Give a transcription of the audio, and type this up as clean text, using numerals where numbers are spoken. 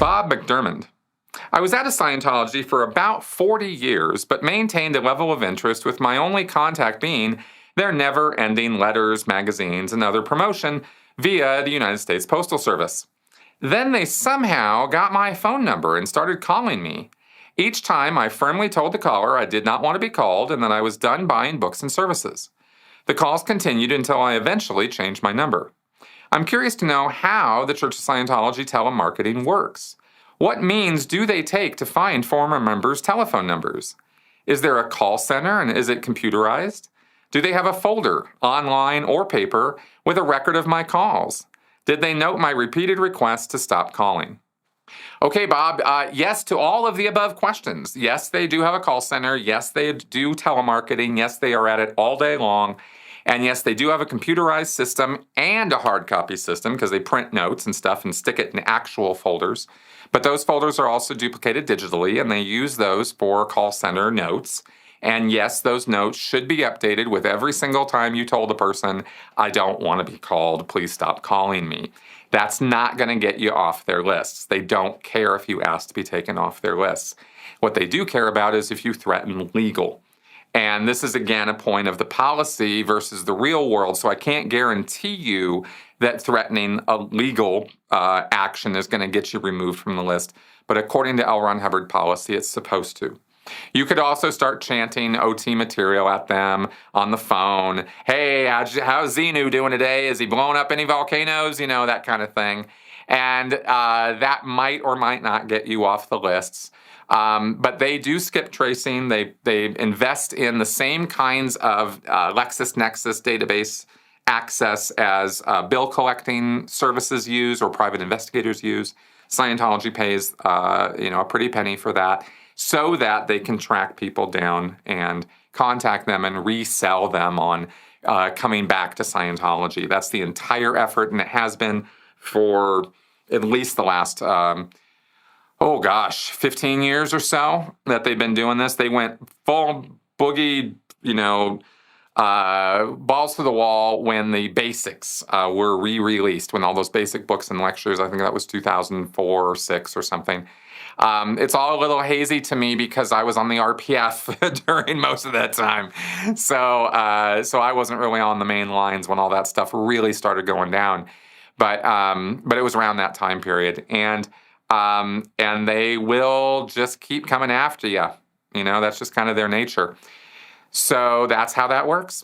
Bob McDermott. I was out of Scientology for about 40 years, but maintained a level of interest with my only contact being their never-ending letters, magazines, and other promotion via the United States Postal Service. Then they somehow got my phone number and started calling me. Each time I firmly told the caller I did not want to be called and that I was done buying books and services. The calls continued until I eventually changed my number. I'm curious to know how the Church of Scientology telemarketing works. What means do they take to find former members' telephone numbers? Is there a call center and is it computerized? Do they have a folder, online or paper, with a record of my calls? Did they note my repeated requests to stop calling? Okay, Bob, yes to all of the above questions. Yes, they do have a call center. Yes, they do telemarketing. Yes, they are at it all day long. And yes, they do have a computerized system and a hard copy system because they print notes and stuff and stick it in actual folders. But those folders are also duplicated digitally, and they use those for call center notes. And yes, those notes should be updated with every single time you told a person, I don't want to be called, please stop calling me. That's not going to get you off their lists. They don't care if you ask to be taken off their lists. What they do care about is if you threaten legal. And this is, again, a point of the policy versus the real world. So I can't guarantee you that threatening a legal action is going to get you removed from the list. But according to L. Ron Hubbard policy, it's supposed to. You could also start chanting OT material at them on the phone. Hey, how's Xenu doing today? Is he blowing up any volcanoes? You know, that kind of thing. And that might or might not get you off the lists. But they do skip tracing. They invest in the same kinds of LexisNexis database access as bill collecting services use or private investigators use. Scientology pays a pretty penny for that so that they can track people down and contact them and resell them on coming back to Scientology. That's the entire effort, and it has been for at least the last 15 years or so that they've been doing this. They went full boogie, balls to the wall when the basics were re-released, when all those basic books and lectures, I think that was 2004 or 6 or something. It's all a little hazy to me because I was on the RPF during most of that time. So I wasn't really on the main lines when all that stuff really started going down. But it was around that time period. And they will just keep coming after you. That's just kind of their nature. So that's how that works.